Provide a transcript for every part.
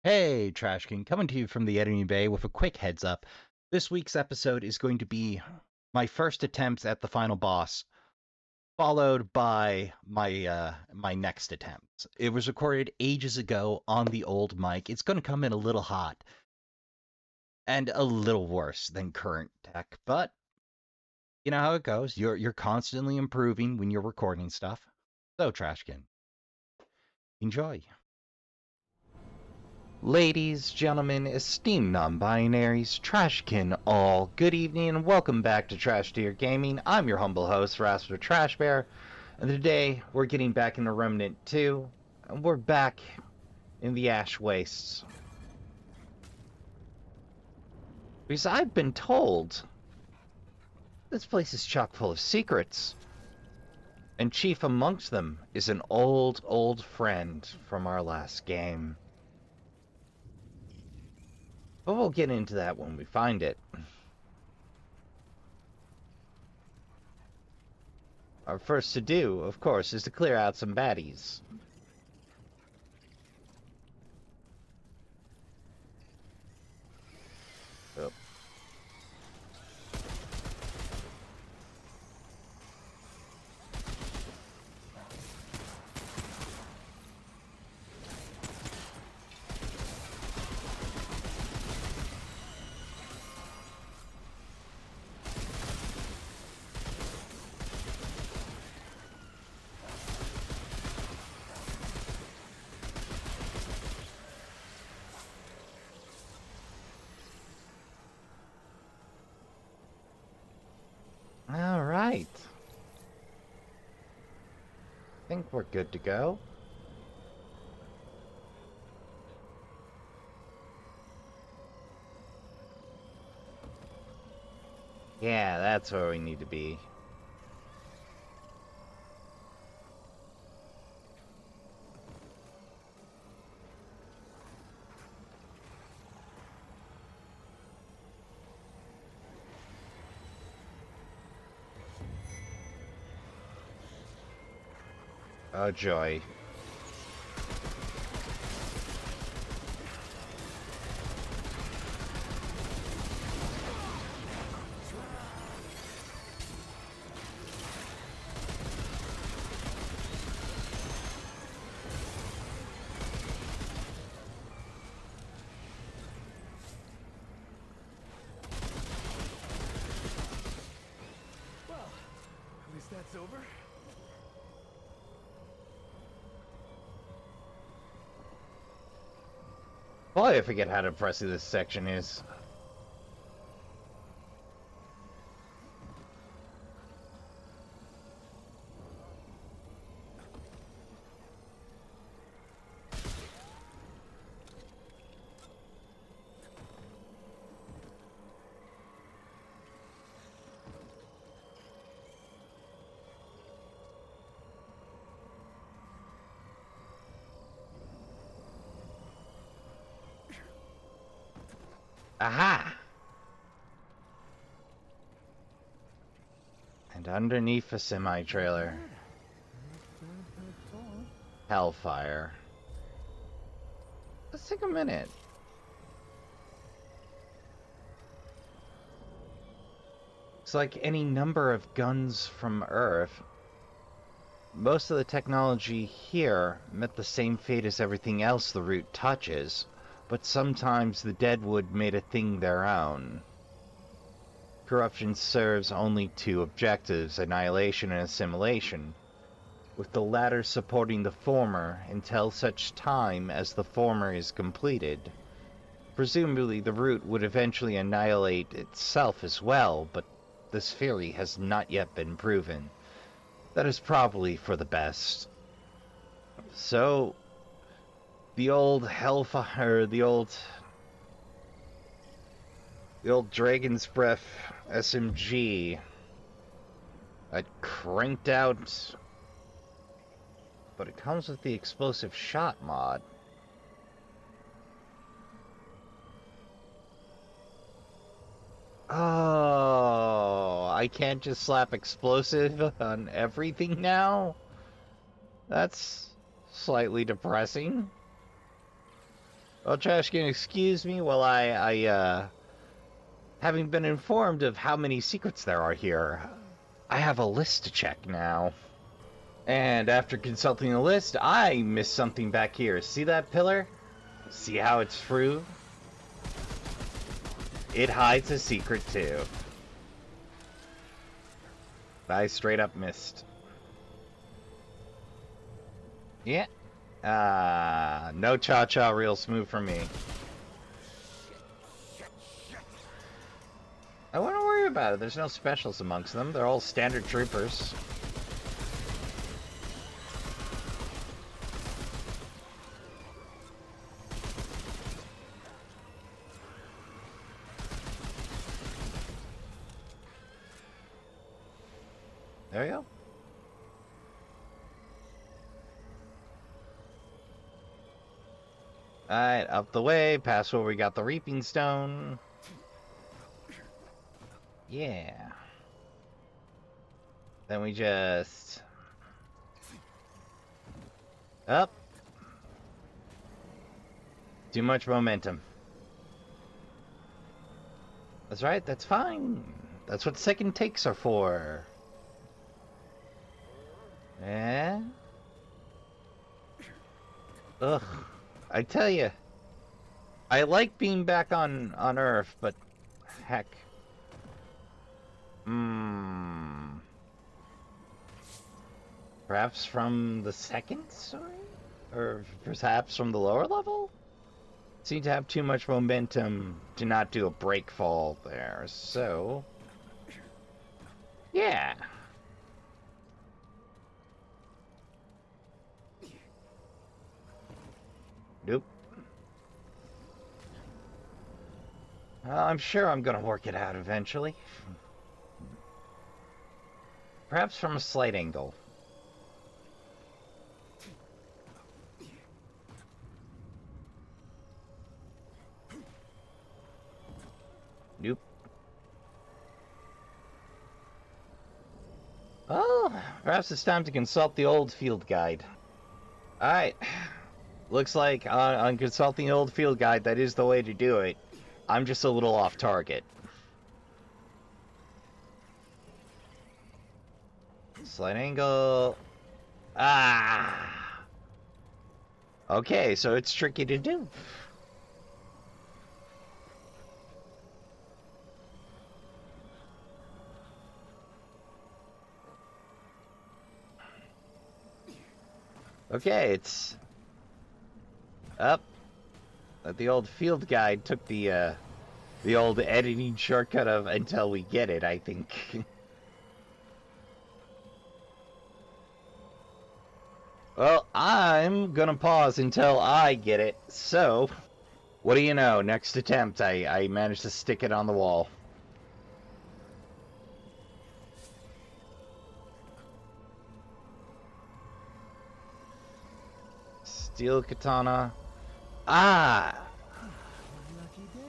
Hey, Trashkin, coming to you from the enemy bay with a quick heads up. This week's episode is going to be my first attempts at the final boss, followed by my next attempt. It was recorded ages ago on the old mic. It's going to come in a little hot and a little worse than current tech, but you know how it goes. You're constantly improving when you're recording stuff. So, Trashkin, enjoy. Ladies, gentlemen, esteemed non-binaries, Trashkin all, good evening and welcome back to Trash Tier Gaming. I'm your humble host, Rasp the Trash Bear, and today we're getting back into Remnant 2, and we're back in the Ash Wastes. Because I've been told this place is chock full of secrets, and chief amongst them is an old friend from our last game. But we'll get into that when we find it. Our first to do, of course, is to clear out some baddies. Oh. All right. I think we're good to go. Yeah, that's where we need to be. Oh, joy. Well, at least that's over. Boy, I forget how impressive this section is. Aha! And underneath a semi-trailer. Hellfire. Let's take a minute. It's like any number of guns from Earth. Most of the technology here met the same fate as everything else the route touches, but sometimes the deadwood made a thing their own. Corruption serves only two objectives, annihilation and assimilation, with the latter supporting the former until such time as the former is completed. Presumably the root would eventually annihilate itself as well, but this theory has not yet been proven. That is probably for the best. So, the old Hellfire, the old Dragon's Breath SMG, I cranked out, but it comes with the explosive shot mod. Oh, I can't just slap explosive on everything now? That's slightly depressing. Well, Trashkin, excuse me while having been informed of how many secrets there are here, I have a list to check now. And after consulting the list, I missed something back here. See that pillar? See how it's through? It hides a secret too. I straight up missed. Yeah. No cha-cha real smooth for me. I wouldn't worry about it. There's no specials amongst them. They're all standard troopers. There you go. Alright, up the way, past where we got the reaping stone. Yeah. Then we just... Up. Too much momentum. That's right, that's fine. That's what second takes are for. Eh? Ugh. I tell you, I like being back on Earth, but heck. Perhaps from the second story? Or perhaps from the lower level? Seem to have too much momentum to not do a break fall there, so... Yeah. Nope. I'm sure I'm gonna work it out eventually. Perhaps from a slight angle. Nope. Well, perhaps it's time to consult the old field guide. Alright. Looks like on consulting the old field guide, that is the way to do it. I'm just a little off target. Slight angle. Ah! Okay, so it's tricky to do. Okay, it's up. The old field guide took the old editing shortcut of until we get it, I think. Well, I'm gonna pause until I get it. So, what do you know? Next attempt, I managed to stick it on the wall. Steel katana. Ah!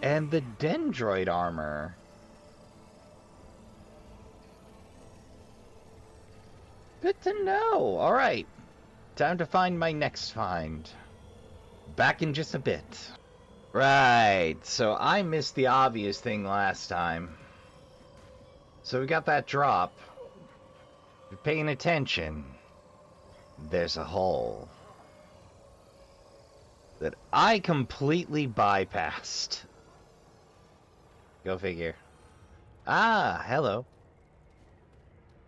And the dendroid armor. Good to know. Alright. Time to find my next find. Back in just a bit. Right. So I missed the obvious thing last time. So we got that drop. If you're paying attention, there's a hole that I completely bypassed. Go figure. Ah, hello.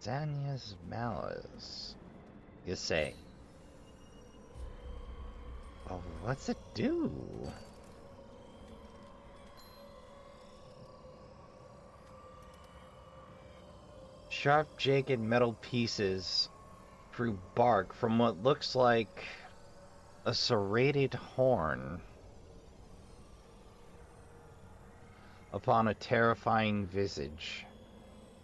Zanya's Malice. You say. Oh, what's it do? Sharp jagged metal pieces through bark from what looks like a serrated horn upon a terrifying visage.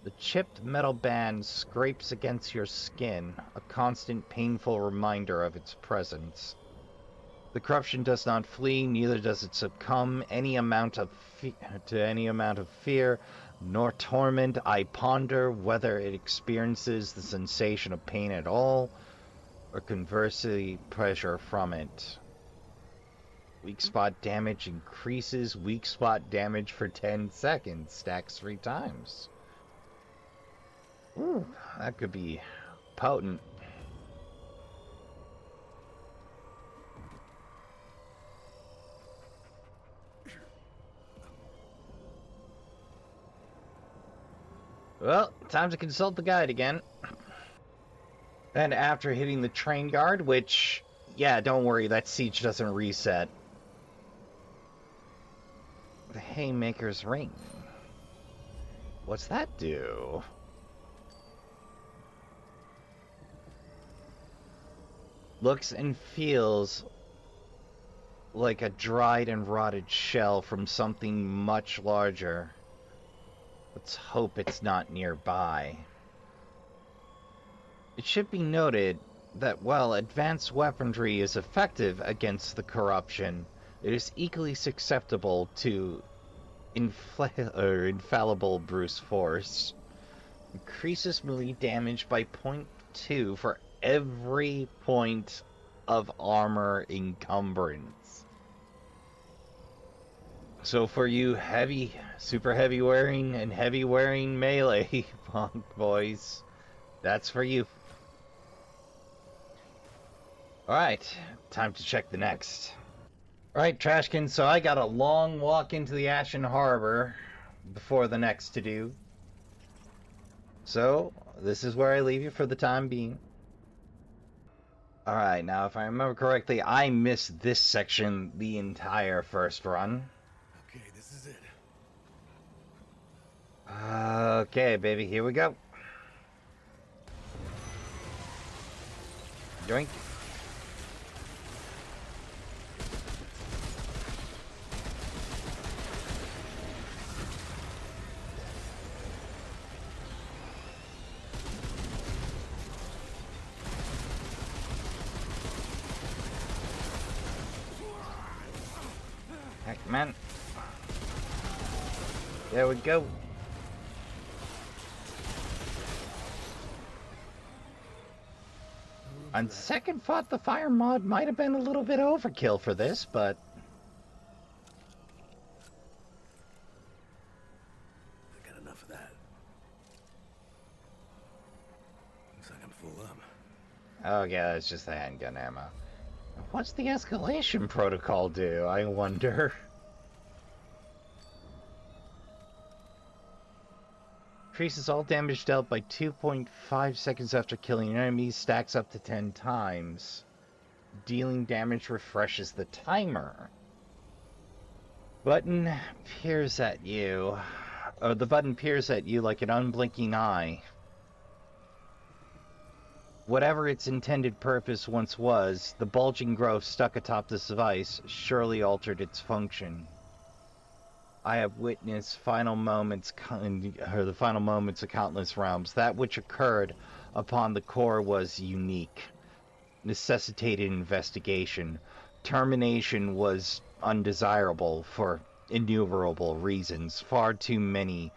The chipped metal band scrapes against your skin, a constant painful reminder of its presence. The corruption does not flee, neither does it succumb to any amount of fear, nor torment. I ponder whether it experiences the sensation of pain at all, or conversely pleasure from it. Weak spot damage increases weak spot damage for 10 seconds. Stacks 3 times. Ooh, that could be potent. Well, time to consult the guide again. And after hitting the train guard, which, yeah, don't worry, that siege doesn't reset. The Haymaker's Ring. What's that do? Looks and feels like a dried and rotted shell from something much larger. Let's hope it's not nearby. It should be noted that while advanced weaponry is effective against the corruption, it is equally susceptible to infallible brute force. Increases melee damage by 0.2 for every point of armor encumbrance. So for you super heavy wearing and heavy wearing melee punk boys, that's for you. Alright, time to check the next. Alright, Trashkin, so I got a long walk into the Ashen Harbor before the next to do. So, this is where I leave you for the time being. Alright, now if I remember correctly, I missed this section the entire first run. Okay, this is it. Okay, baby, here we go. Yoink. Heck, man. There we go. On second thought, the fire mod might have been a little bit overkill for this, but... I got enough of that. Looks like I'm full up. Oh yeah, it's just the handgun ammo. What's the escalation protocol do, I wonder? Increases all damage dealt by 2.5 seconds after killing an enemy, stacks up to 10 times. Dealing damage refreshes the timer. Button peers at you. Or the button peers at you like an unblinking eye. Whatever its intended purpose once was, the bulging growth stuck atop this device surely altered its function. I have witnessed the final moments of countless realms. That which occurred upon the core was unique, necessitated investigation. Termination was undesirable for innumerable reasons, far too many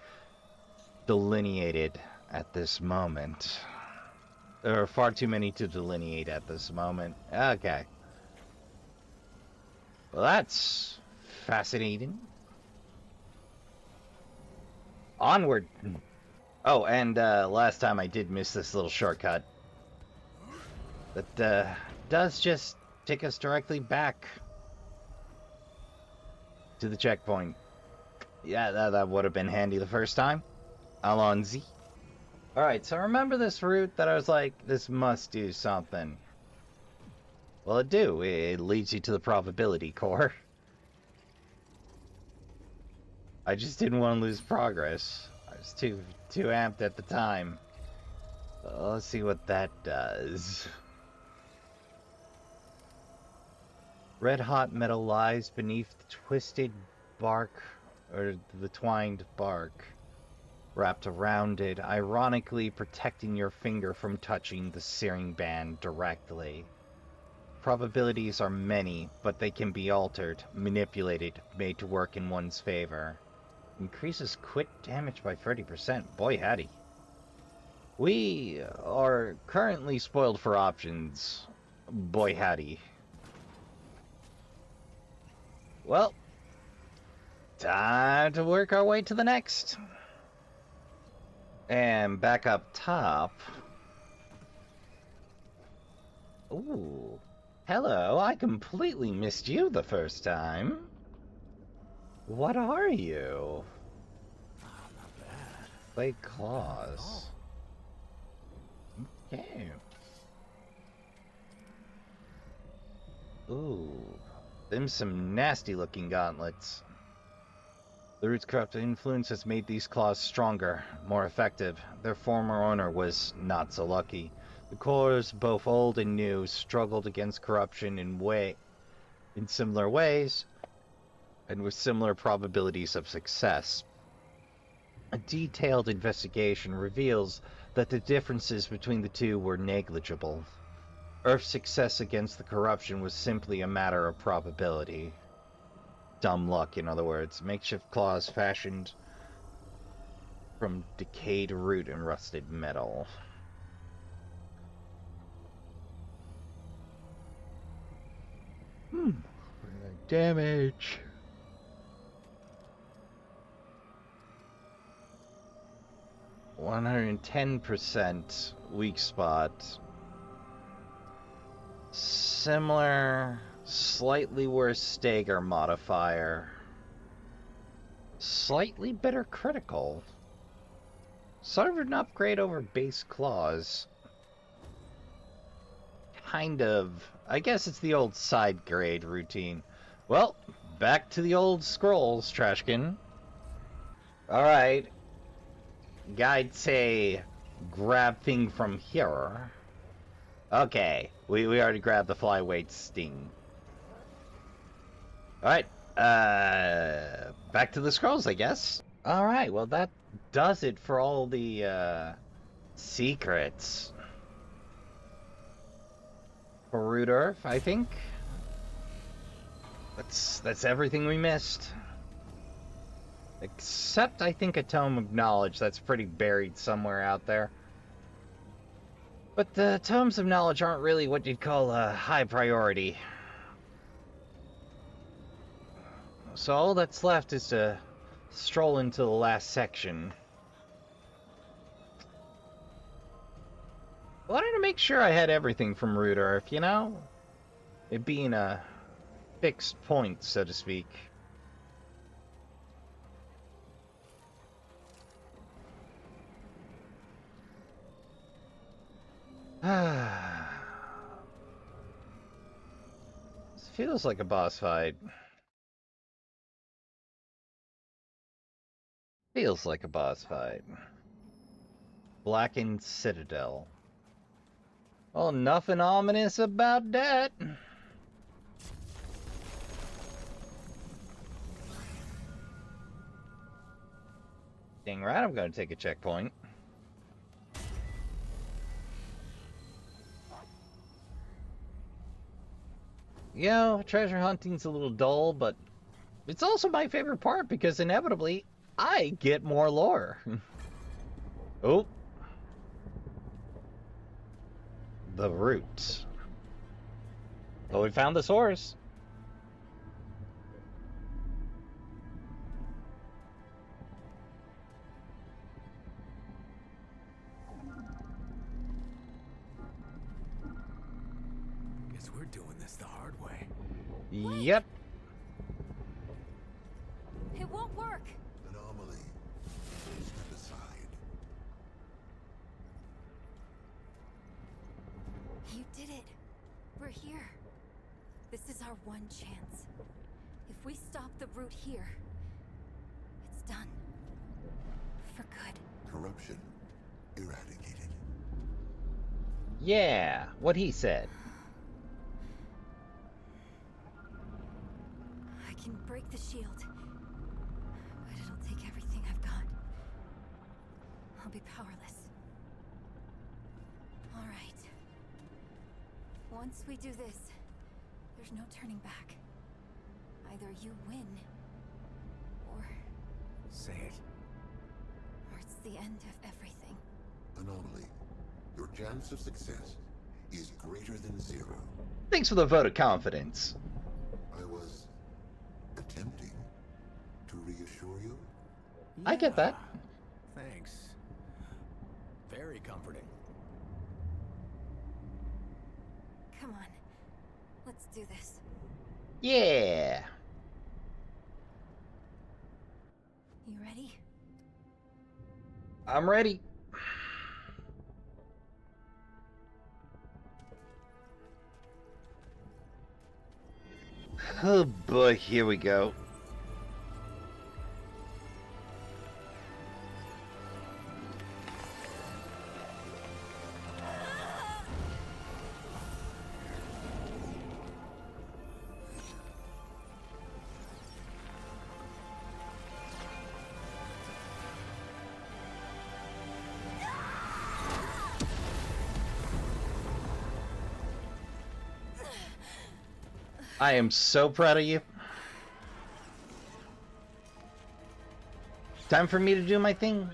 delineated at this moment. There are far too many to delineate at this moment. Okay. Well, that's fascinating. Onward. Oh, and last time I did miss this little shortcut. That does just take us directly back to the checkpoint. Yeah, that would have been handy the first time. Alonzi. Alright, so remember this route that I was like, this must do something. Well, it do. It leads you to the probability core. I just didn't want to lose progress. I was too amped at the time. Let's see what that does. Red hot metal lies beneath the twisted bark, or the twined bark, wrapped around it, ironically protecting your finger from touching the searing band directly. Probabilities are many, but they can be altered, manipulated, made to work in one's favor. Increases crit damage by 30%. Boy, howdy. We are currently spoiled for options. Boy, howdy. Well, time to work our way to the next. And back up top. Ooh. Hello, I completely missed you the first time. What are you? Not bad. Blade Not at claws. all. Okay. Ooh. Them some nasty looking gauntlets. The root's corrupt influence has made these claws stronger, more effective. Their former owner was not so lucky. The cores, both old and new, struggled against corruption in similar ways, and with similar probabilities of success. A detailed investigation reveals that the differences between the two were negligible. Earth's success against the corruption was simply a matter of probability. Dumb luck, in other words. Makeshift claws fashioned from decayed root and rusted metal. Damage. 110% weak spot. Similar, slightly worse stagger modifier. Slightly better critical. Sort of an upgrade over base claws. Kind of. I guess it's the old side grade routine. Well, back to the old scrolls, Trashkin. Alright. Guide say grab thing from here. Okay, we already grabbed the flyweight sting. Alright, back to the scrolls, I guess. Alright, well that does it for all the, secrets. For Root Earth, I think. That's everything we missed. Except, I think, a Tome of Knowledge that's pretty buried somewhere out there. But the Tomes of Knowledge aren't really what you'd call a high priority. So all that's left is to stroll into the last section. I wanted to make sure I had everything from Root Earth, you know? It being a fixed point, so to speak. This feels like a boss fight. Feels like a boss fight. Blackened Citadel. Well, nothing ominous about that. Dang right, I'm gonna take a checkpoint. You know, treasure hunting's a little dull, but it's also my favorite part because inevitably I get more lore. Oh. The root. Oh, we found the source. Guess we're doing this the hard way. Yep. It won't work. Anomaly. Step aside. You did it. We're here. This is our one chance. If we stop the root here, it's done. For good. Corruption eradicated. Yeah, what he said. I can break the shield, but it'll take everything I've got. I'll be powerless. All right. Once we do this, there's no turning back. Either you win, or Say it. it's the end of everything. Anomaly. Your chance of success is greater than 0. Thanks for the vote of confidence. I was To reassure you? I get that. Thanks. Very comforting. Come on. Let's do this. Yeah. You ready? I'm ready. Oh boy, here we go. I am so proud of you. Time for me to do my thing.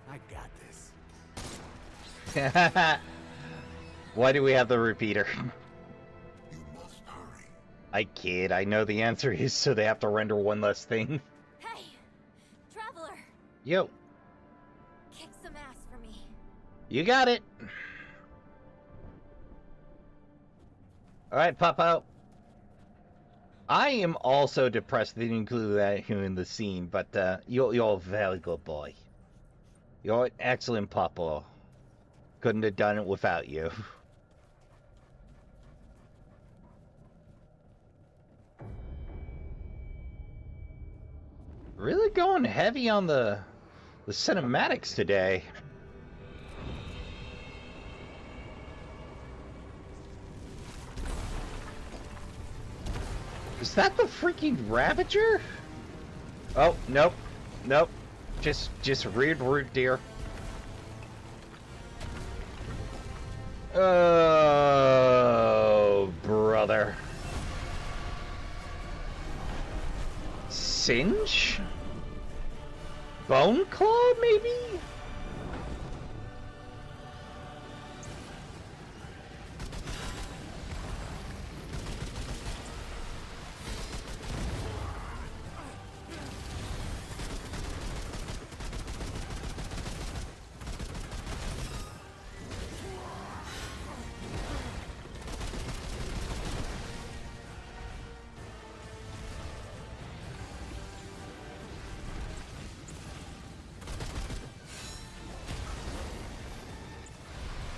I got this. Why do we have the repeater? You must hurry. I kid. I know the answer is so they have to render one less thing. Hey! Traveler! Yo, Kick some ass for me. you got it. All right, pop out. I am also depressed they didn't include that in the scene, but you're a very good boy. You're an excellent papa. Couldn't have done it without you. Really going heavy on the cinematics today. Is that the freaking Ravager? Oh, nope. Nope. Just reared root deer. Oh, brother. Singe? Bone Claw, maybe?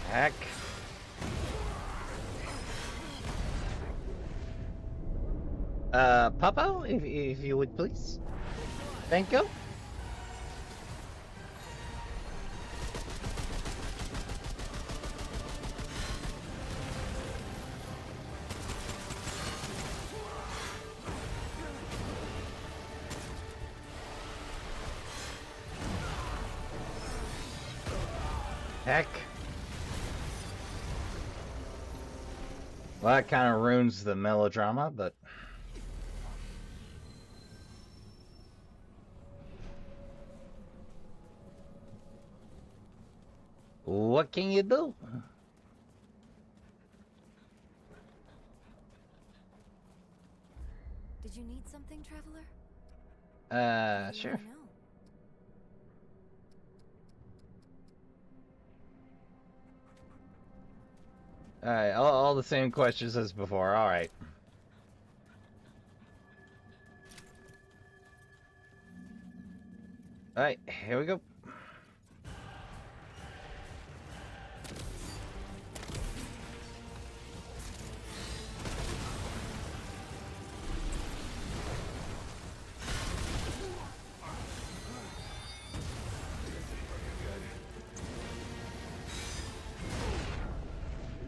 Heck. Papa, if you would please. Thank you. Heck. Well, that kind of ruins the melodrama, but... what can you do? Did you need something, Traveler? Sure. Let me know. Alright, all the same questions as before, alright. Alright, here we go.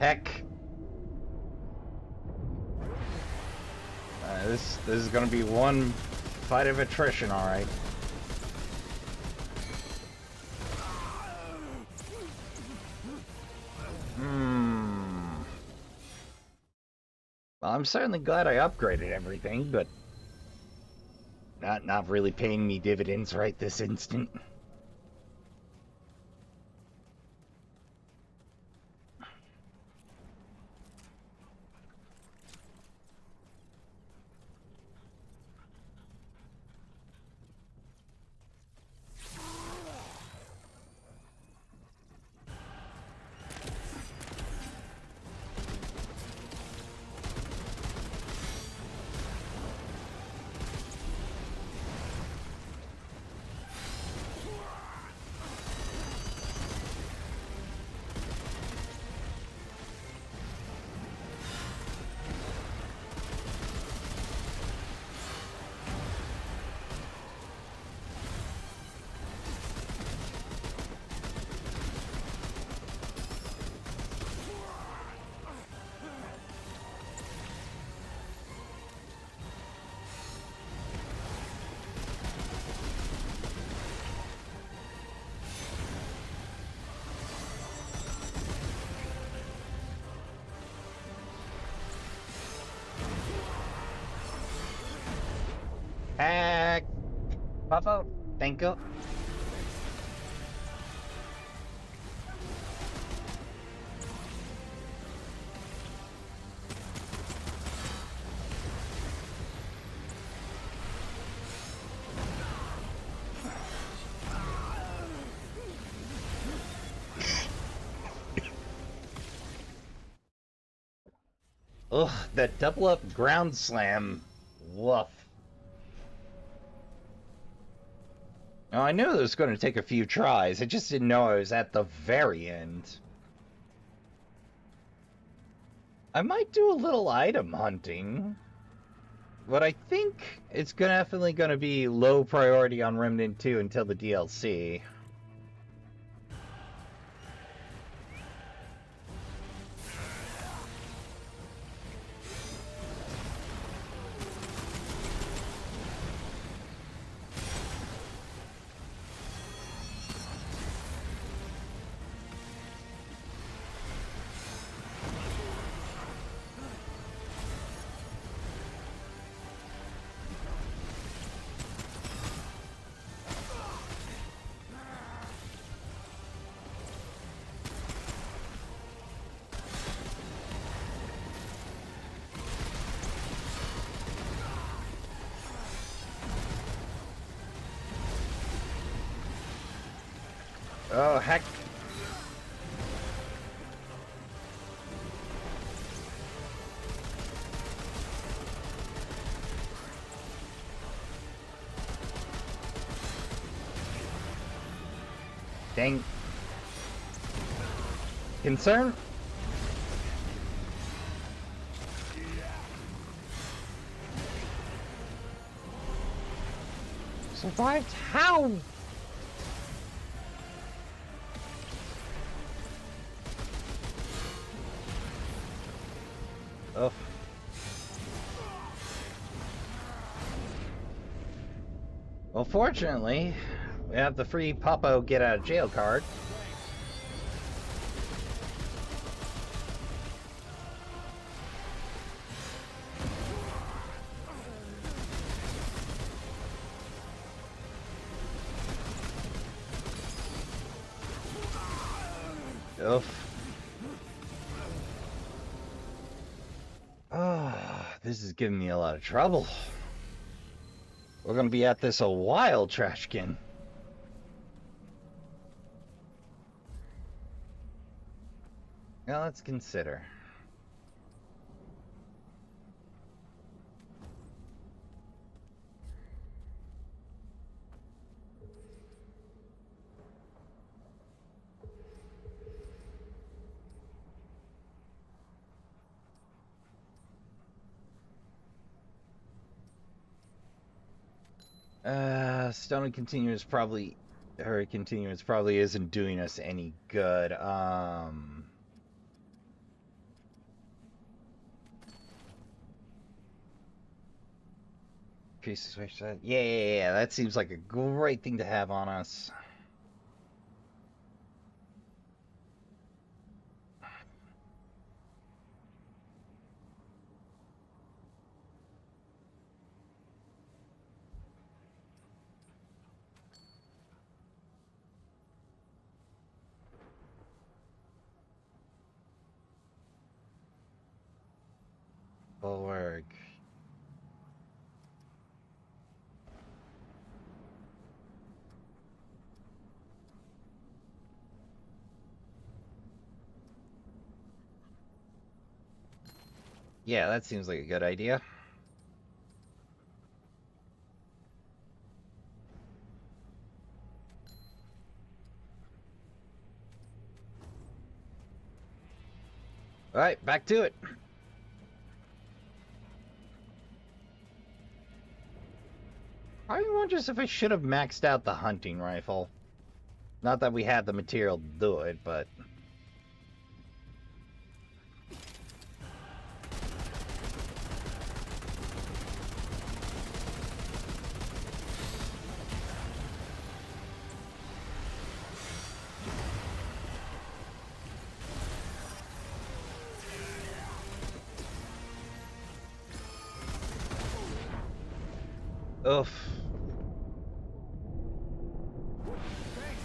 Heck. This is gonna be one fight of attrition, alright. Well, I'm certainly glad I upgraded everything, but not really paying me dividends right this instant. Heck, Papa, thank you. Ugh, that double up ground slam. Woof. Oh, I knew it was going to take a few tries. I just didn't know I was at the very end. I might do a little item hunting. But I think it's definitely going to be low priority on Remnant 2 until the DLC. Oh, heck. Dang. Concern? Survived? How? Oh. Well, fortunately, we have the free Popo get out of jail card. Oof. Oh, this is giving me a lot of trouble. We're gonna be at this a while, Trashkin. Now let's consider. Stony Continuous probably, her Continuous probably isn't doing us any good. Priest switch that. Yeah, that seems like a great thing to have on us. Bulwark. Yeah, that seems like a good idea. Alright, back to it. I wonders if I should have maxed out the hunting rifle. Not that we had the material to do it, but... Oof. Thanks.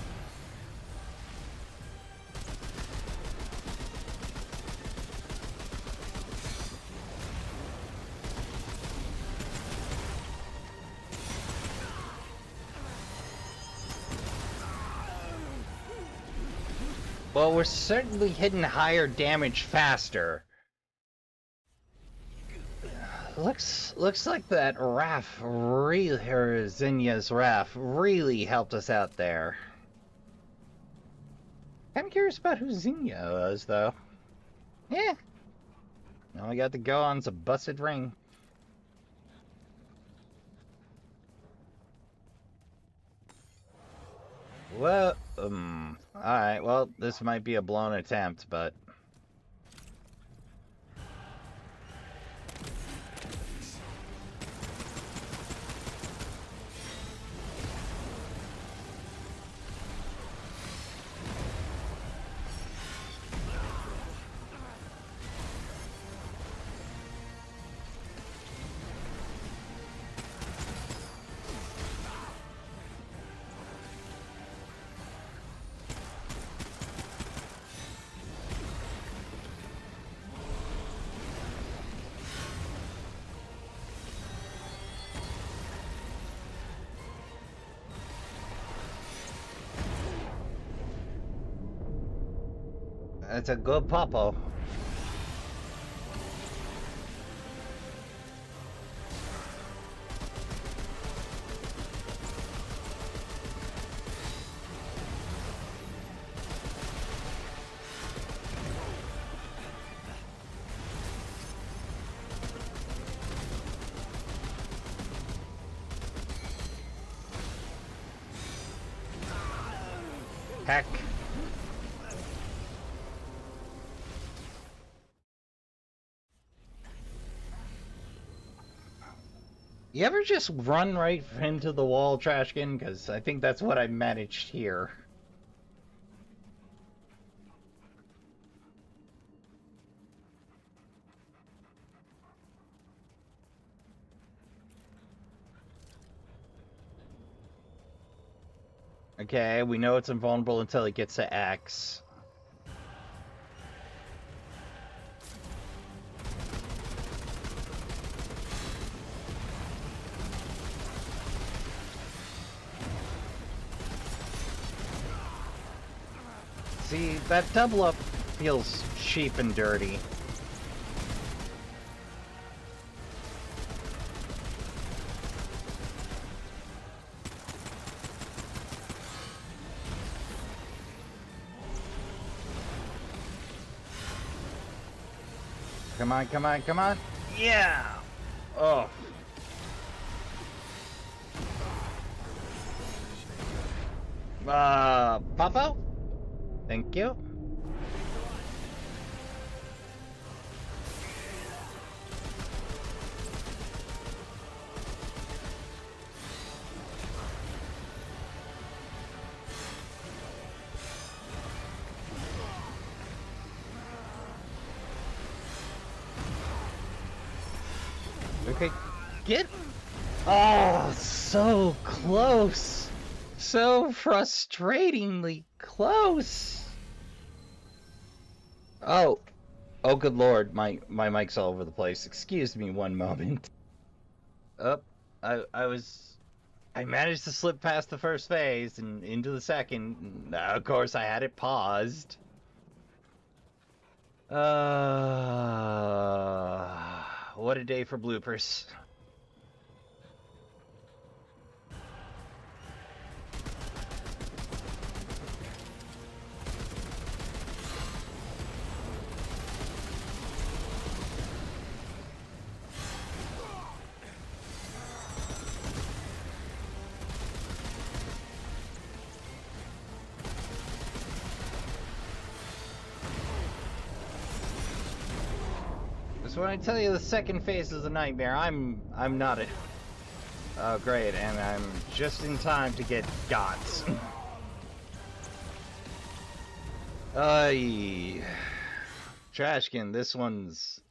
Well, we're certainly hitting higher damage faster. Looks like that Rasp really, or Zinya's Rasp really helped us out there. I'm curious about who Zinya was, though. Yeah. Now we got to go on some busted ring. Well, alright, well, this might be a blown attempt, but... That's a good popo. Heck. You ever just run right into the wall, Trashkin? Because I think that's what I managed here. Okay, we know it's invulnerable until it gets to X. See, that double up feels cheap and dirty. Come on, come on, come on. Yeah! Oh. Popo? Thank you. Okay, get... Oh, so close! So frustratingly close! Oh. Oh, good lord, my mic's all over the place. Excuse me one moment. Oh, I managed to slip past the first phase and into the second. Now, of course, I had it paused. What a day for bloopers. So when I tell you the second phase is a nightmare, I'm not it. Oh great, and I'm just in time to get got. Trashkin, this one's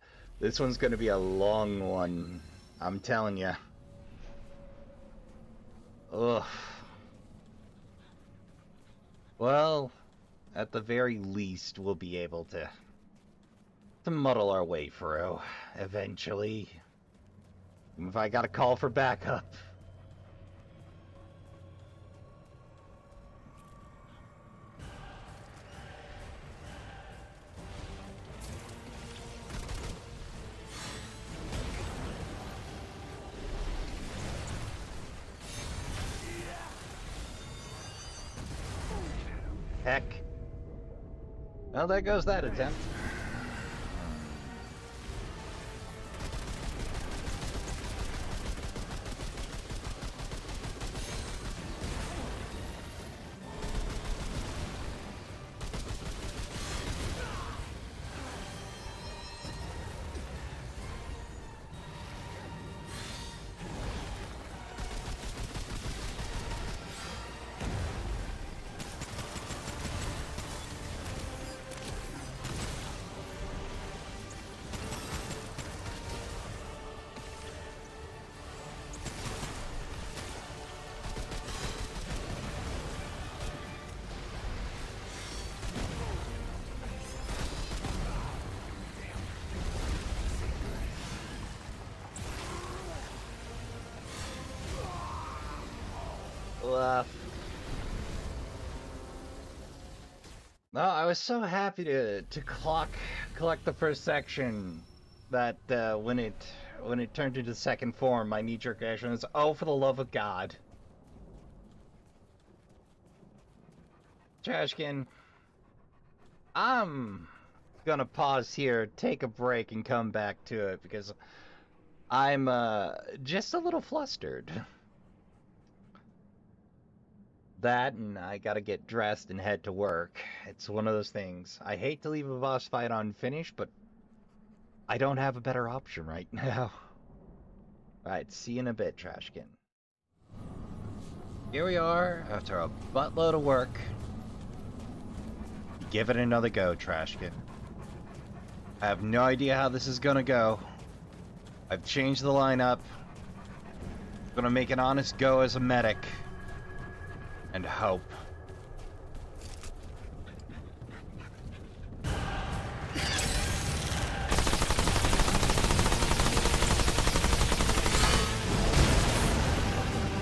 gonna be a long one. I'm telling ya. Ugh. Well, at the very least, we'll be able to muddle our way through, eventually. Even if I gotta call for backup. Heck. Well, there goes that attempt. No, I was so happy to collect the first section that when it turned into second form, my knee-jerk reaction was, "Oh, for the love of God!" Trashkin, I'm gonna pause here, take a break, and come back to it because I'm just a little flustered. That, and I gotta get dressed and head to work. It's one of those things. I hate to leave a boss fight unfinished, but I don't have a better option right now. Alright, see you in a bit, Trashkin. Here we are, after a buttload of work. Give it another go, Trashkin. I have no idea how this is gonna go. I've changed the lineup. I'm gonna make an honest go as a medic. And hope.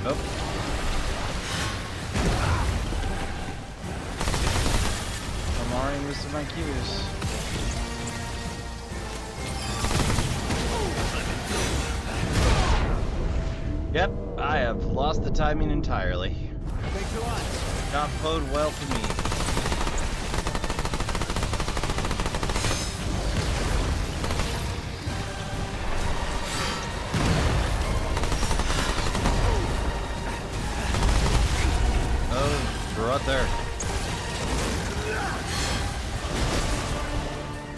Oh. I'm already missing my cues. Yep, I have lost the timing entirely. Thanks a lot. Not bode well for me. Oh, brother.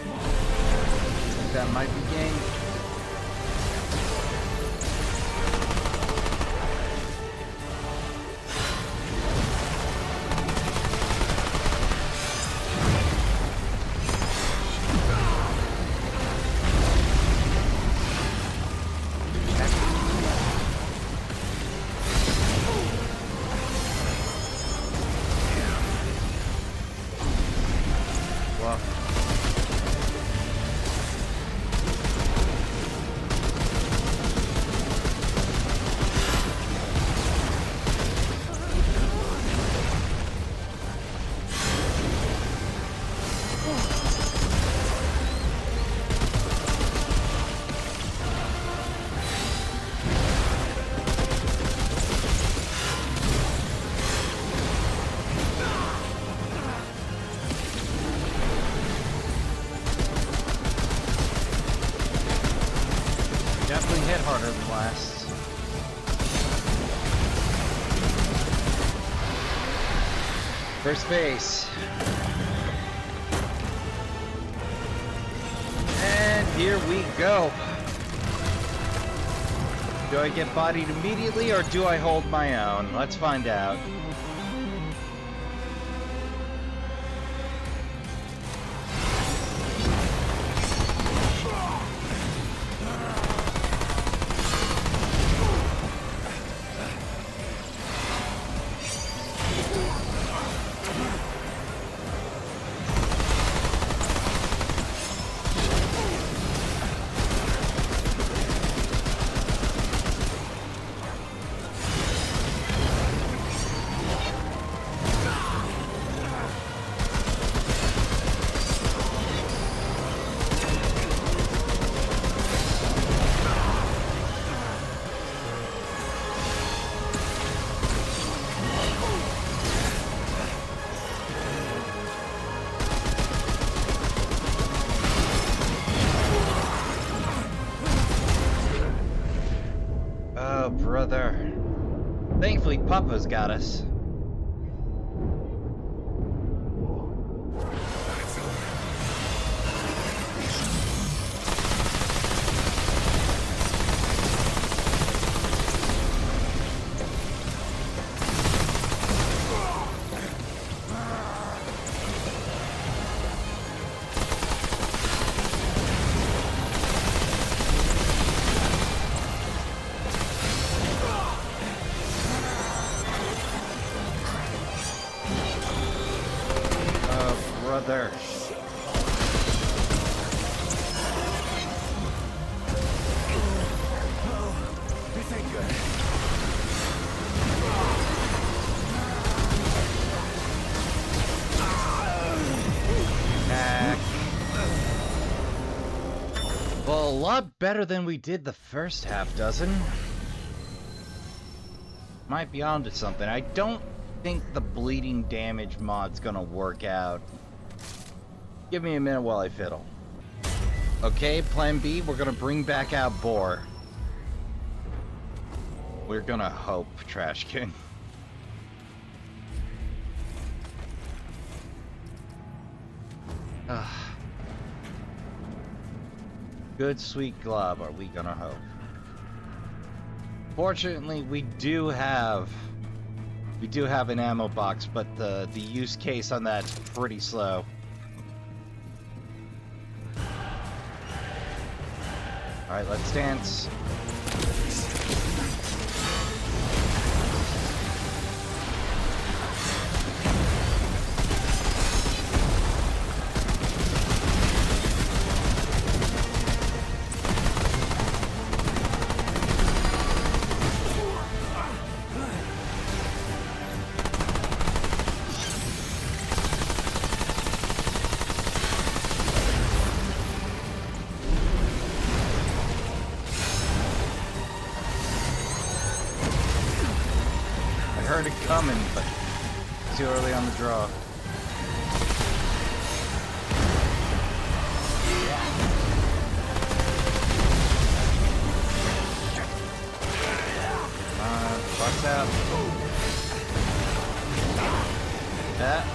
I think that might be game. Definitely hit harder than last. First base. And here we go. Do I get bodied immediately or do I hold my own? Let's find out. Oh, brother. Thankfully, Papa's got us. Brother. This ain't good. Back. Well, a lot better than we did the first half dozen. Might be onto something. I don't think the bleeding damage mod's gonna work out. Give me a minute while I fiddle. Okay, plan B, we're gonna bring back out Boar. We're gonna hope, Trashkin. Good sweet glove, are we gonna hope? Fortunately, we do have an ammo box, but the use case on that's pretty slow. Alright, let's dance. Heard it coming, but too early on the draw. Bucks out. That.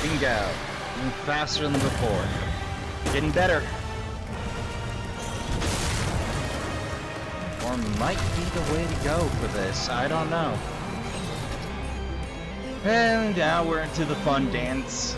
Bingo. Even faster than before. Getting better. Or might be the way to go for this. I don't know. And now we're into the fun dance.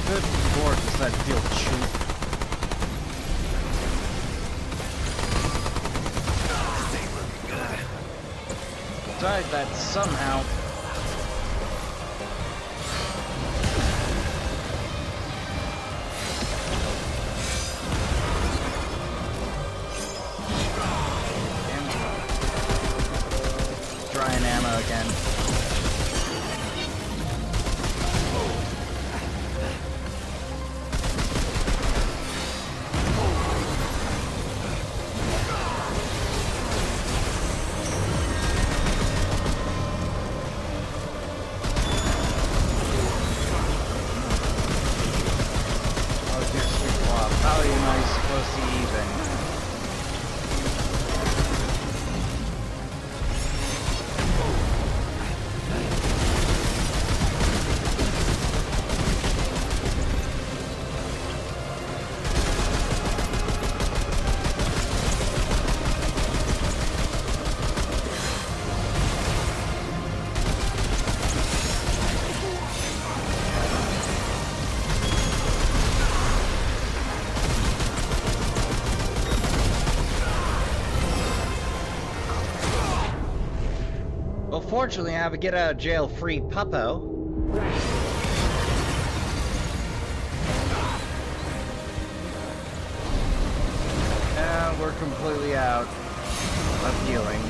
Good lord, does that feel cheap? Tried that somehow. dry on ammo again. Oh dear sweet flop. How am I supposed to even? Well, fortunately, I have a get-out-of-jail-free puppo. And we're completely out of healing.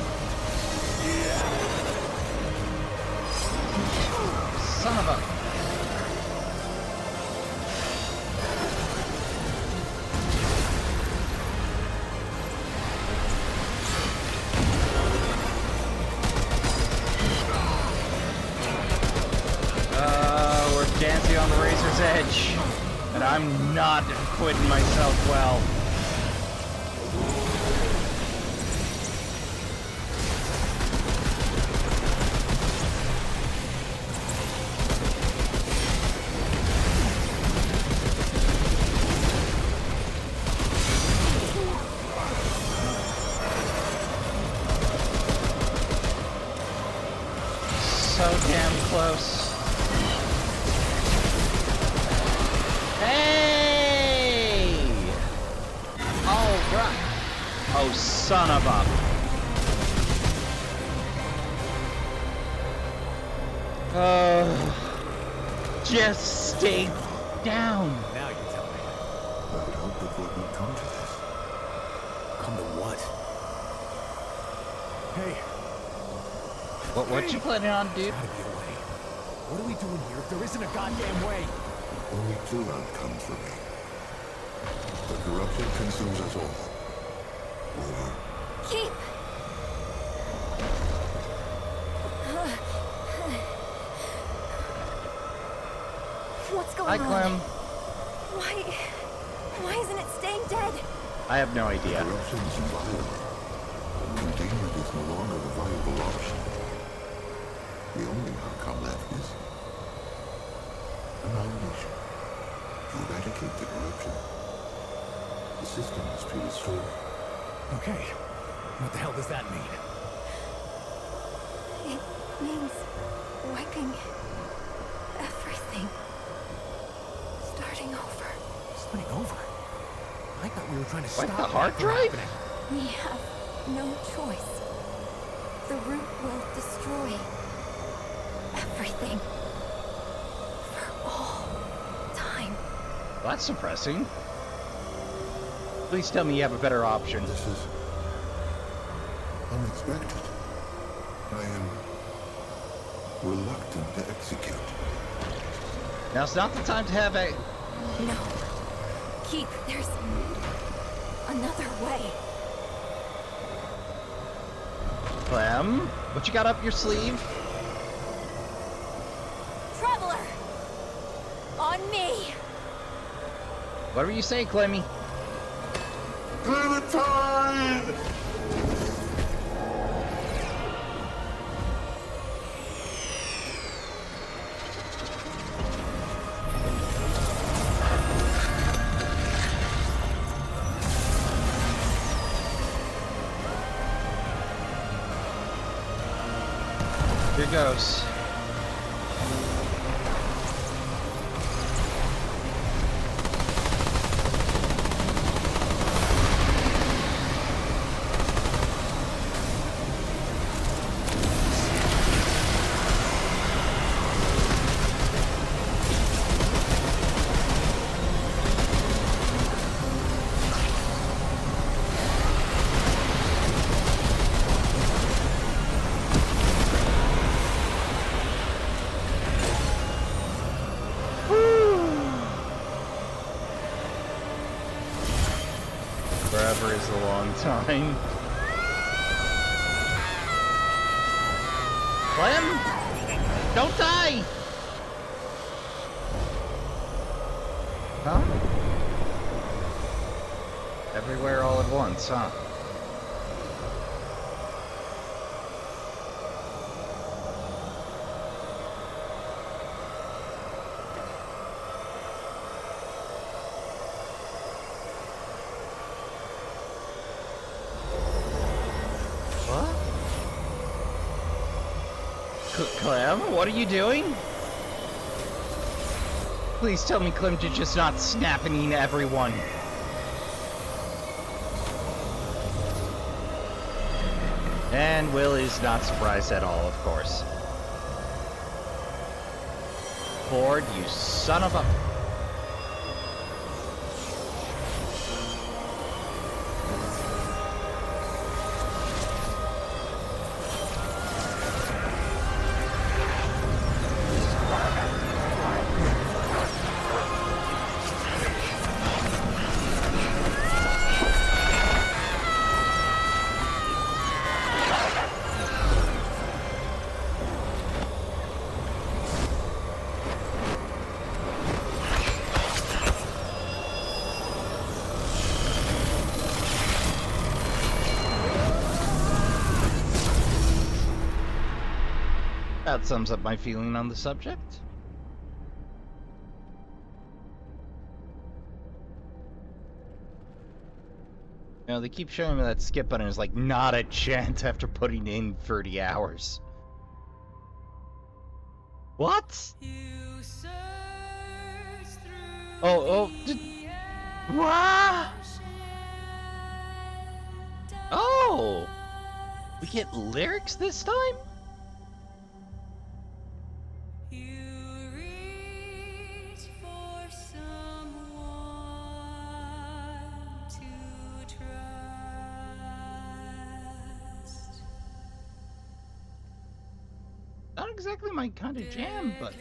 Son of a... We're dancing on the razor's edge. And I'm not acquitting myself well. So damn close. Hey! All right. Oh, son of a... Oh, just stay down. Now you tell me. I had hoped it wouldn't come to this. Come to what? Hey, What you planning on, dude? gotta be a way. What are we doing here if there isn't a goddamn way? Only two outcomes remain. The corruption consumes us all. Or Keep! What's going Hi, on? Clem. Why isn't it staying dead? I have no idea. corruption is violent. Containment is no longer a viable option. The only outcome left is annihilation. To eradicate the corruption, the system must be restored. Okay, what the hell does that mean? It means wiping everything. Starting over. Starting over? I thought we were trying to What, stop the that hard from drive? happening. We have no choice. The root will destroy everything. For all time. Well, that's suppressing. Please tell me you have a better option. This is unexpected. I am reluctant to execute. Now's not the time to have a... No. Keep, there's another way. Clem, what you got up your sleeve? Traveler! On me! What were you saying, Clemmy? Clementine! Here goes. ever is a long time. Clem? Don't die! Huh? Everywhere all at once, huh? What? Clem, what are you doing? Please tell me Clem did just not snapping everyone. And Will is not surprised at all, of course. Ford, you son of a... That sums up my feeling on the subject. You know, they keep showing me that skip button is like not a chance after putting in 30 hours. What? What? Oh! We get lyrics this time? Not exactly my kind of jam, but...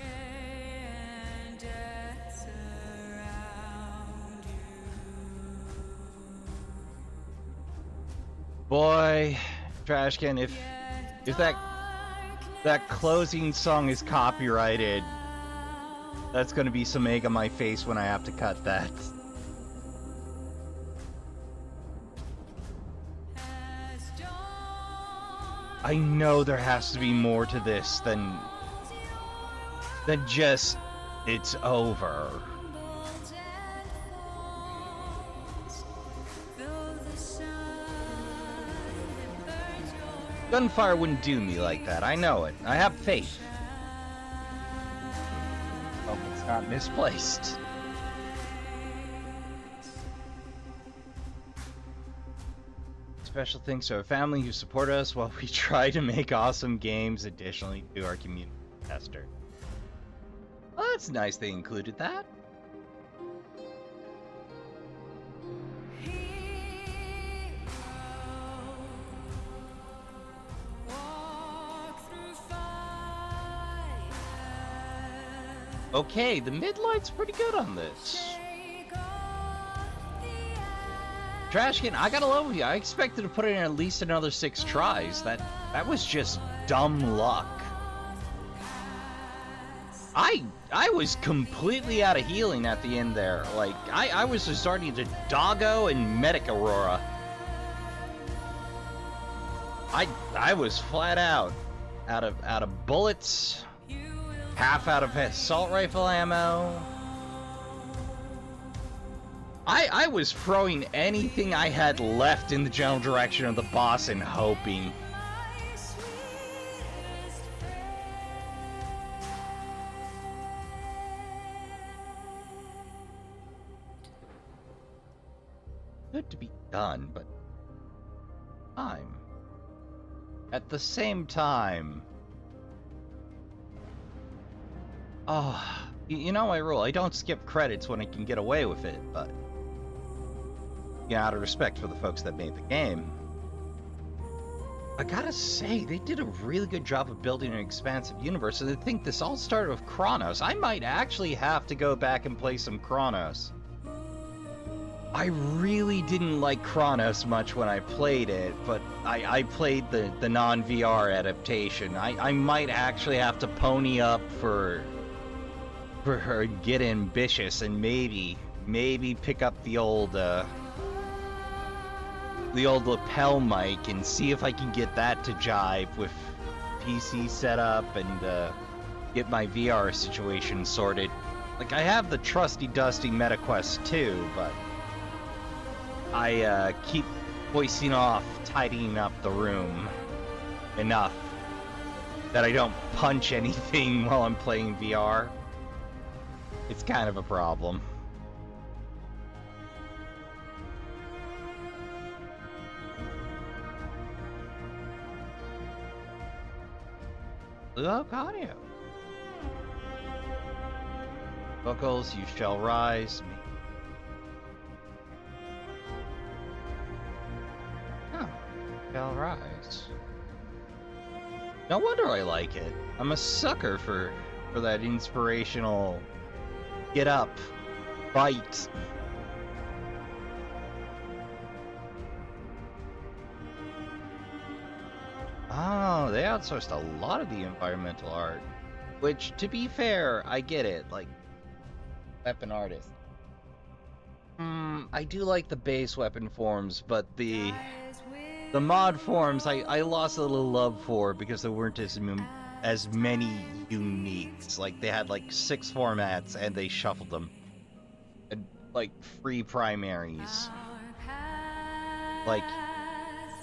Boy, Trashkin, if that closing song is copyrighted, that's gonna be some egg on my face when I have to cut that. I know there has to be more to this than just it's over. Gunfire wouldn't do me like that. I know it. I have faith. Hope it's not misplaced. Special thanks to our family who support us while we try to make awesome games additionally to our community tester. Well, that's nice they included that. Okay, the mid-light's pretty good on this. Trashkin, I gotta love you. I expected to put in at least another 6 tries. That was just dumb luck. I was completely out of healing at the end there. Like, I was just starting to doggo and medic Aurora. I was flat out of bullets, half out of assault rifle ammo. I was throwing anything I had left in the general direction of the boss and hoping. Good to be done, but time. At the same time. Oh, you know my rule. I don't skip credits when I can get away with it, but out of respect for the folks that made the game. I gotta say, they did a really good job of building an expansive universe, and I think this all started with Chronos. I might actually have to go back and play some Chronos. I really didn't like Chronos much when I played it, but I played the non-VR adaptation. I might actually have to pony up for her, get ambitious, and maybe pick up the old lapel mic and see if I can get that to jive with PC setup and get my VR situation sorted. Like, I have the trusty dusty MetaQuest 2, but I keep voicing off tidying up the room enough that I don't punch anything while I'm playing VR. It's kind of a problem. Blue Oak Audio. Vocals, you shall rise. Oh, shall rise. No wonder I like it. I'm a sucker for that inspirational get up, fight. Oh, they outsourced a lot of the environmental art. Which, to be fair, I get it. Like, weapon artist. I do like the base weapon forms, but the mod forms I lost a little love for because there weren't as many uniques. Like, they had like 6 formats and they shuffled them. And, like, 3 primaries. Like,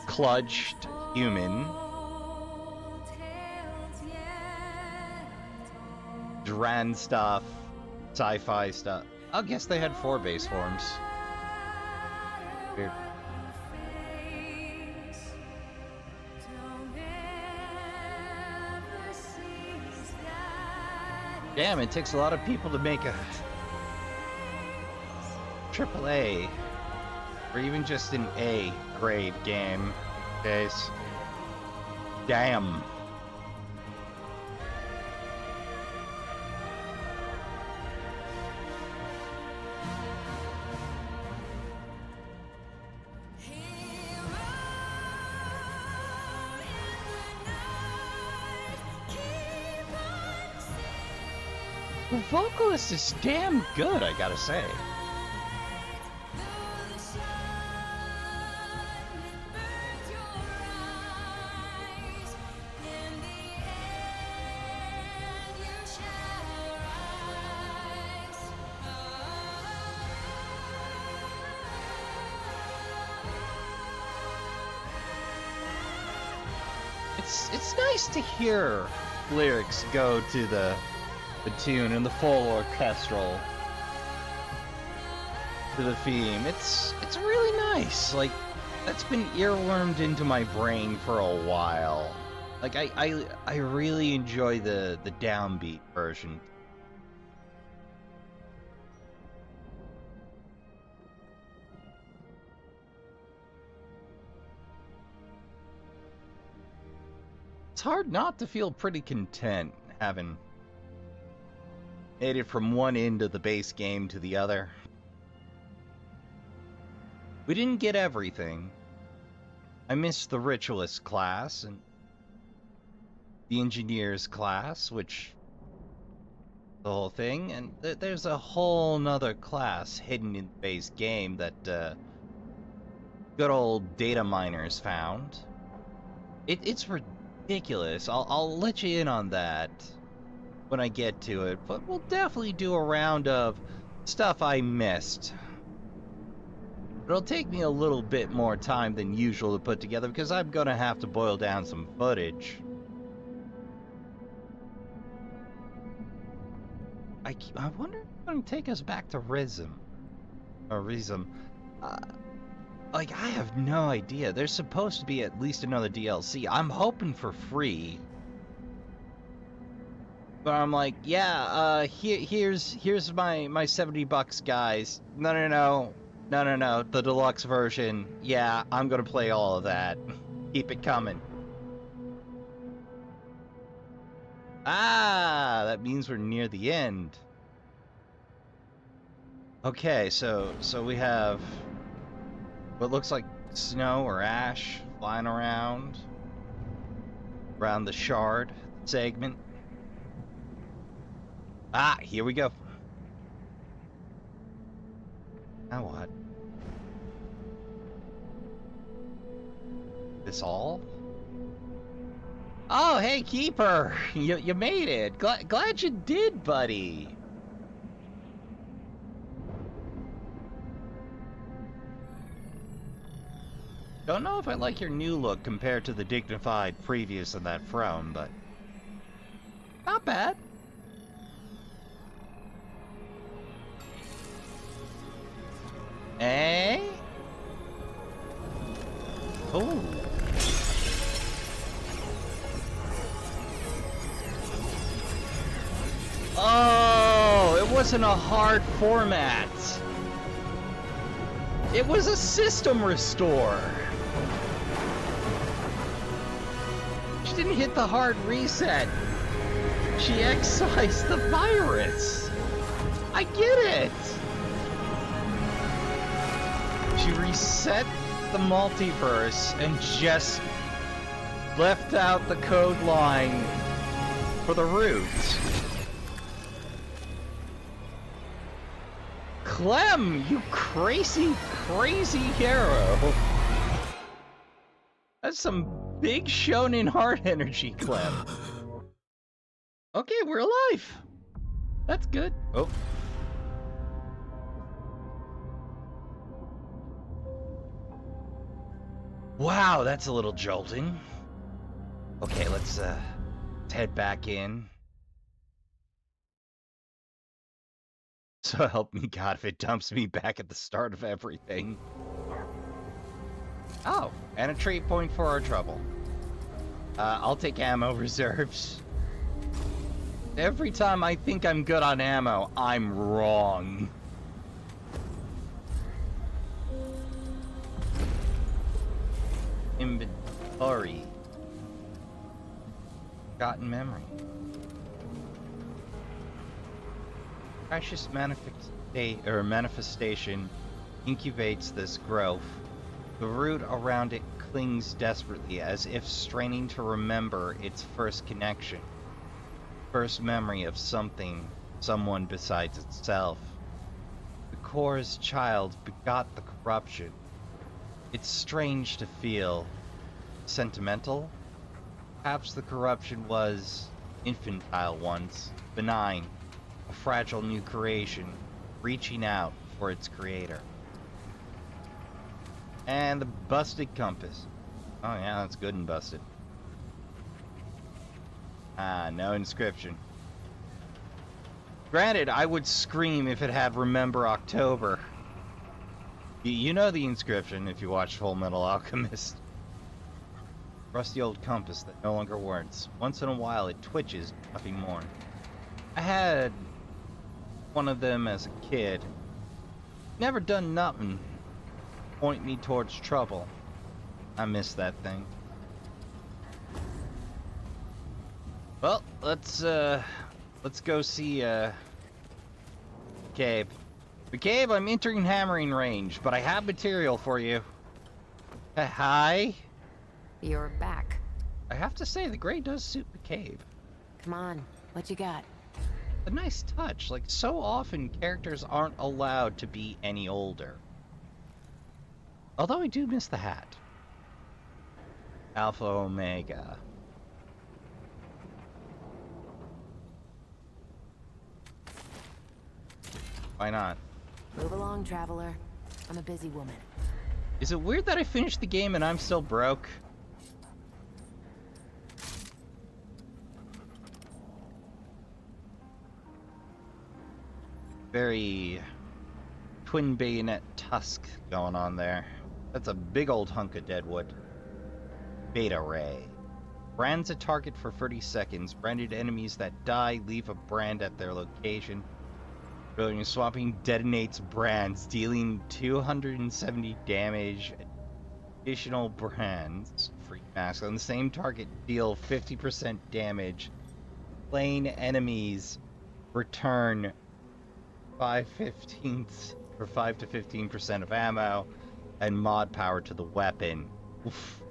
clutched human, Dran stuff, sci-fi stuff. I guess they had 4 base forms. Weird. Damn, it takes a lot of people to make a AAA, or even just an A grade game. Guys, damn. The vocalist is damn good, I gotta say. It's nice to hear lyrics go to the tune and the full orchestral to the theme. It's really nice. Like, that's been earwormed into my brain for a while. Like, I really enjoy the downbeat version. It's hard not to feel pretty content having made it from one end of the base game to the other. We didn't get everything. I missed the Ritualist class and the Engineers class, which the whole thing, and there's a whole nother class hidden in the base game that good old data miners found. It's ridiculous. I'll let you in on that when I get to it, but we'll definitely do a round of stuff I missed. It'll take me a little bit more time than usual to put together because I'm gonna have to boil down some footage. I wonder if it's gonna take us back to Rizm. Or Rizm. Like, I have no idea. There's supposed to be at least another DLC. I'm hoping for free. But I'm like, yeah, here's my $70, guys. No, the deluxe version. Yeah, I'm gonna play all of that. Keep it coming. Ah, that means we're near the end. Okay, so we have what looks like snow or ash flying around the shard segment. Ah, here we go. Now what? This all? Oh, hey, Keeper! You made it! Glad you did, buddy! Don't know if I like your new look compared to the dignified previous of that frown, but... not bad. Eh? Oh. Oh, it wasn't a hard format. It was a system restore. She didn't hit the hard reset. She excised the virus. I get it. She reset the multiverse and just left out the code line for the root. Clem, you crazy, crazy hero. That's some big shonen heart energy, Clem. Okay, we're alive. That's good. Oh. Wow, that's a little jolting. Okay, let's head back in. So help me God if it dumps me back at the start of everything. Oh, and a trait point for our trouble. I'll take ammo reserves. Every time I think I'm good on ammo, I'm wrong. Inventory. Forgotten memory. Precious manifestation incubates this growth. The root around it clings desperately, as if straining to remember its first connection. First memory of someone besides itself. The core's child begot the corruption. It's strange to feel sentimental. Perhaps the corruption was infantile once, benign, a fragile new creation, reaching out for its creator. And the busted compass. Oh yeah, that's good and busted. Ah, no inscription. Granted, I would scream if it had Remember October. You know the inscription if you watch Full Metal Alchemist. Rusty old compass that no longer works. Once in a while it twitches, nothing more. I had one of them as a kid. Never done nothing. Point me towards trouble. I miss that thing. Well, let's go see McCabe. McCabe, I'm entering hammering range, but I have material for you. Hi. You're back. I have to say, the gray does suit McCabe. Come on, what you got? A nice touch. Like, so often characters aren't allowed to be any older. Although I do miss the hat. Alpha Omega. Why not? Move along, traveler. I'm a busy woman. Is it weird that I finished the game and I'm still broke? Very twin bayonet tusk going on there. That's a big old hunk of deadwood. Beta ray. Brands a target for 30 seconds. Branded enemies that die leave a brand at their location. Building and swapping detonates brands, dealing 270 damage. Additional brands. Free mask. On the same target, deal 50% damage. Slain enemies return 5/15 or 5 to 15% of ammo, and mod power to the weapon. Oof.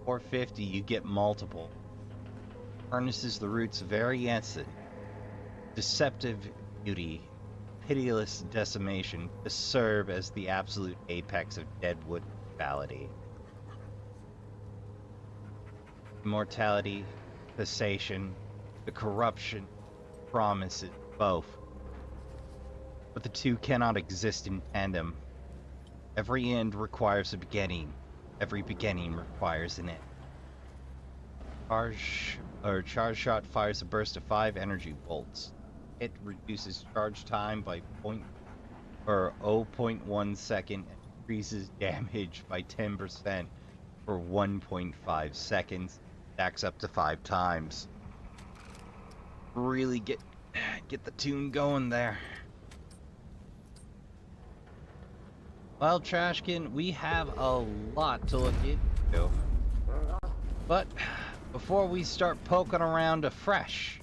450, you get multiple. Harnesses the root's very essence, deceptive beauty, pitiless decimation to serve as the absolute apex of deadwood brutality. Immortality, cessation, the corruption, promises both. But the two cannot exist in tandem. Every end requires a beginning. Every beginning requires an end. Charge shot fires a burst of 5 energy bolts. It reduces charge time by 0.1 second and increases damage by 10% for 1.5 seconds. Stacks up to 5 times. Really get the tune going there. Well, Trashkin, we have a lot to look into. But before we start poking around afresh,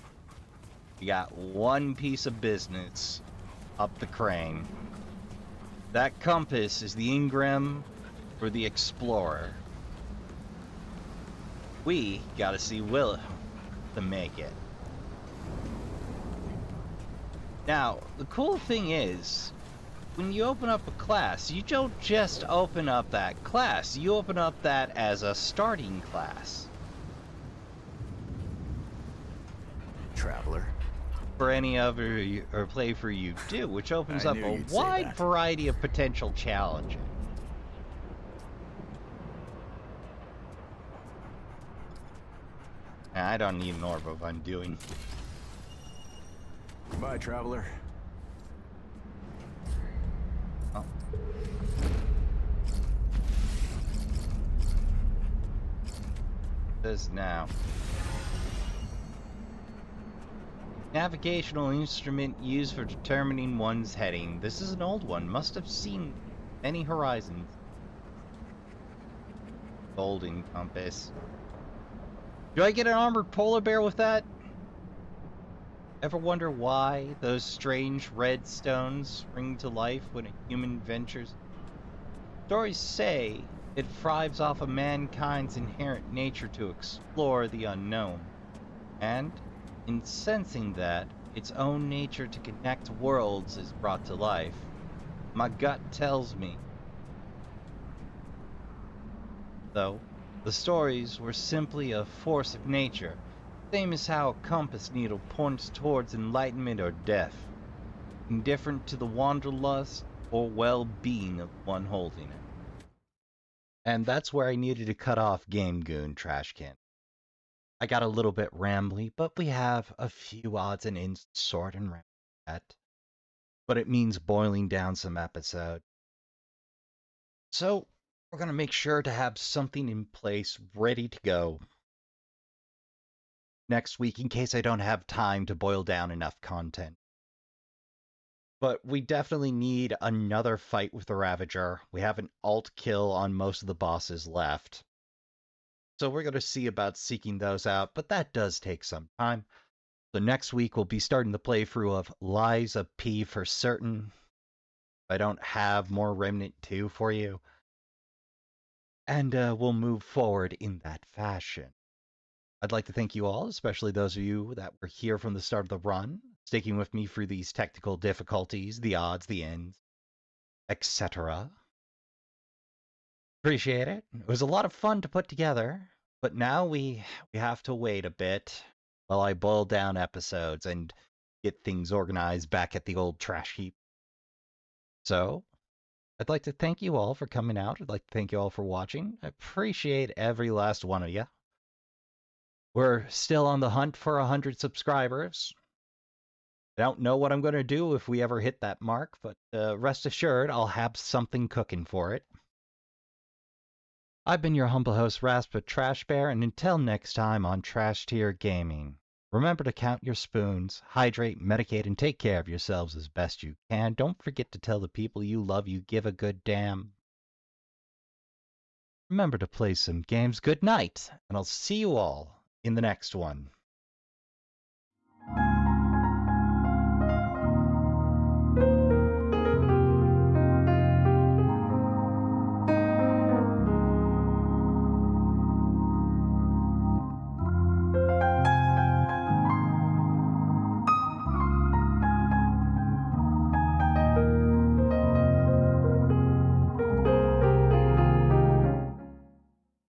we got one piece of business up the crane. That compass is the engram for the explorer. We gotta see Willow to make it. Now, the cool thing is, when you open up a class, you don't just open up that class, you open up that as a starting class. Traveler. For any other or playthrough you do, which opens I up knew a you'd say wide that. variety of potential challenges. I don't need an orb of undoing. Goodbye, traveler. Oh. This now. Navigational instrument used for determining one's heading. This is an old one. Must have seen many horizons. Golden compass. Do I get an armored polar bear with that? Ever wonder why those strange red stones spring to life when a human ventures? Stories say it thrives off of mankind's inherent nature to explore the unknown, and in sensing that, its own nature to connect worlds is brought to life. My gut tells me. Though, the stories were simply a force of nature, same as how a compass needle points towards enlightenment or death, indifferent to the wanderlust or well-being of one holding it. And that's where I needed to cut off Game Goon Trashkin. I got a little bit rambly, but we have a few odds and ends to sort and ramble at. But it means boiling down some episode. So, we're going to make sure to have something in place ready to go next week in case I don't have time to boil down enough content. But we definitely need another fight with the Ravager. We have an alt kill on most of the bosses left. So we're going to see about seeking those out, but that does take some time. So next week we'll be starting the playthrough of Lies of P for certain. I don't have more Remnant 2 for you. And we'll move forward in that fashion. I'd like to thank you all, especially those of you that were here from the start of the run, sticking with me through these technical difficulties, the odds, the ends, etc. Appreciate it. It was a lot of fun to put together, but now we have to wait a bit while I boil down episodes and get things organized back at the old trash heap. So, I'd like to thank you all for coming out. I'd like to thank you all for watching. I appreciate every last one of you. We're still on the hunt for 100 subscribers. I don't know what I'm going to do if we ever hit that mark, but rest assured I'll have something cooking for it. I've been your humble host, Rasp Trash Bear, and until next time on Trash Tier Gaming, remember to count your spoons, hydrate, medicate, and take care of yourselves as best you can. Don't forget to tell the people you love you give a good damn. Remember to play some games. Good night, and I'll see you all in the next one.